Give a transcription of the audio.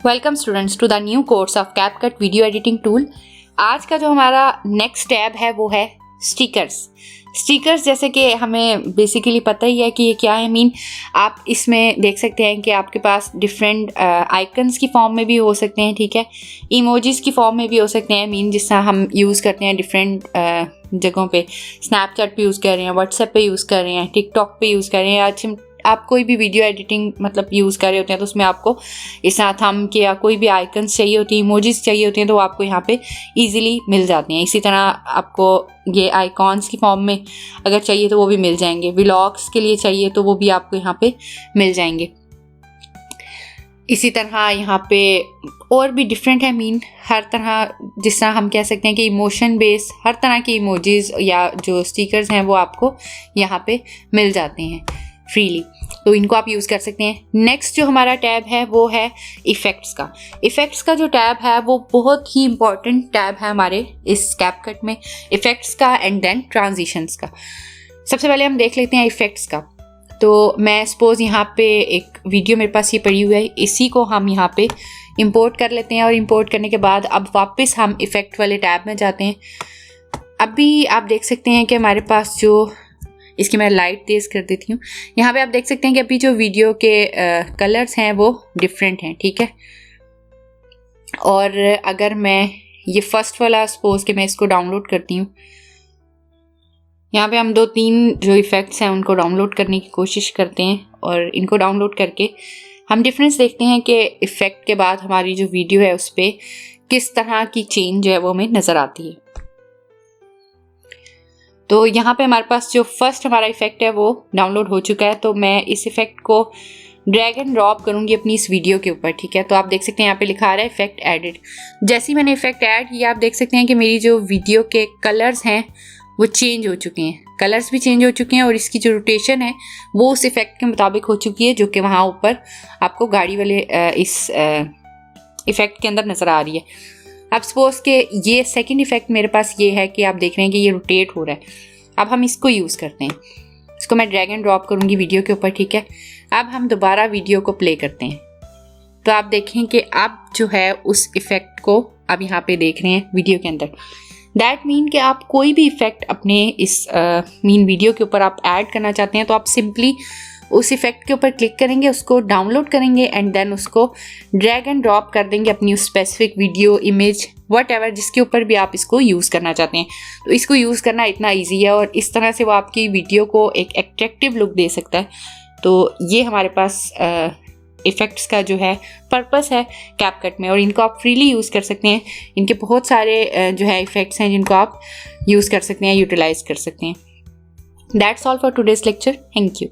Welcome students to the new course of CapCut video editing tool. आज का जो हमारा नेक्स्ट टैब है वो है स्टिकर्स। स्टिकर्स जैसे कि हमें बेसिकली पता ही है कि ये क्या है। आप इसमें देख सकते हैं कि आपके पास डिफरेंट आइकन्स की फॉर्म में भी हो सकते हैं, ठीक है, इमोजीज की फॉर्म में भी हो सकते हैं। जिस तरह हम यूज़ करते हैं डिफरेंट जगहों पे, स्नैपचैट पे यूज़ कर रहे हैं, व्हाट्सएप पे यूज़ कर रहे हैं, टिकटॉक पे यूज़ कर रहे हैं, आज आप कोई भी वीडियो एडिटिंग मतलब यूज़ कर रहे होते हैं तो उसमें आपको इस तरह थंब के या कोई भी आइकन्स चाहिए होती हैं, इमोजीज चाहिए होती हैं, तो आपको यहाँ पे इजीली मिल जाती हैं। इसी तरह आपको ये आइकॉन्स की फॉर्म में अगर चाहिए तो वो भी मिल जाएंगे। व्लॉग्स के लिए चाहिए तो वो भी आपको यहाँ पे मिल जाएंगे। इसी तरह यहाँ पे और भी डिफरेंट है हर तरह, जिस तरह हम कह सकते हैं कि इमोशन बेस हर तरह की इमोजीज या जो स्टिकर्स हैं वो आपको यहाँ पे मिल जाते हैं फ्रीली, तो इनको आप यूज़ कर सकते हैं। नेक्स्ट जो हमारा टैब है वो है इफ़ेक्ट्स का। इफ़ेक्ट्स का जो टैब है वो बहुत ही इंपॉर्टेंट टैब है हमारे इस कैपकट में, इफ़ेक्ट्स का एंड देन ट्रांजिशंस का। सबसे पहले हम देख लेते हैं इफ़ेक्ट्स का। तो मैं सपोज़ यहाँ पे एक वीडियो मेरे पास ये पड़ी हुई है, इसी को हम यहाँ पे इंपोर्ट कर लेते हैं और इंपोर्ट करने के बाद अब वापस हम इफ़ेक्ट वाले टैब में जाते हैं। अभी आप देख सकते हैं कि हमारे पास जो इसकी मैं लाइट तेज़ कर देती हूँ। यहाँ पे आप देख सकते हैं कि अभी जो वीडियो के कलर्स हैं वो डिफरेंट हैं, ठीक है। और अगर मैं ये फर्स्ट वाला सपोज कि मैं इसको डाउनलोड करती हूँ, यहाँ पे हम 2-3 जो इफ़ेक्ट्स हैं उनको डाउनलोड करने की कोशिश करते हैं और इनको डाउनलोड करके हम डिफरेंस देखते हैं कि इफ़ेक्ट के बाद हमारी जो वीडियो है उस पर किस तरह की चेंज है वो हमें नज़र आती है। तो यहाँ पे हमारे पास जो फर्स्ट हमारा इफ़ेक्ट है वो डाउनलोड हो चुका है, तो मैं इस इफ़ेक्ट को ड्रैग एंड ड्रॉप करूँगी अपनी इस वीडियो के ऊपर, ठीक है। तो आप देख सकते हैं यहाँ पे लिखा आ रहा है इफ़ेक्ट एडिड। जैसे ही मैंने इफ़ेक्ट ऐड किया आप देख सकते हैं कि मेरी जो वीडियो के कलर्स हैं वो चेंज हो चुके हैं, कलर्स भी चेंज हो चुके हैं और इसकी जो रोटेशन है वो उस इफ़ेक्ट के मुताबिक हो चुकी है जो कि वहाँ ऊपर आपको गाड़ी वाले इस इफ़ेक्ट के अंदर नज़र आ रही है। अब सपोज के ये सेकंड इफ़ेक्ट मेरे पास ये है कि आप देख रहे हैं कि ये रोटेट हो रहा है। अब हम इसको यूज़ करते हैं, इसको मैं ड्रैग एंड ड्रॉप करूँगी वीडियो के ऊपर, ठीक है। अब हम दोबारा वीडियो को प्ले करते हैं तो आप देखें कि अब जो है उस इफ़ेक्ट को अब यहाँ पे देख रहे हैं वीडियो के अंदर। दैट मीन कि आप कोई भी इफ़ेक्ट अपने इस वीडियो के ऊपर आप ऐड करना चाहते हैं तो आप सिंपली उस इफ़ेक्ट के ऊपर क्लिक करेंगे, उसको डाउनलोड करेंगे एंड देन उसको ड्रैग एंड ड्रॉप कर देंगे अपनी उस स्पेसिफिक वीडियो, इमेज, व्हाटएवर जिसके ऊपर भी आप इसको यूज़ करना चाहते हैं। तो इसको यूज़ करना इतना इजी है और इस तरह से वो आपकी वीडियो को एक अट्रैक्टिव लुक दे सकता है। तो ये हमारे पास इफ़ेक्ट्स का जो है पर्पस है कैपकट में और इनको आप फ्रीली यूज़ कर सकते हैं। इनके बहुत सारे जो है इफ़ेक्ट्स हैं जिनको आप यूज़ कर सकते हैं, यूटिलाइज कर सकते हैं। That's all for today's lecture. Thank you.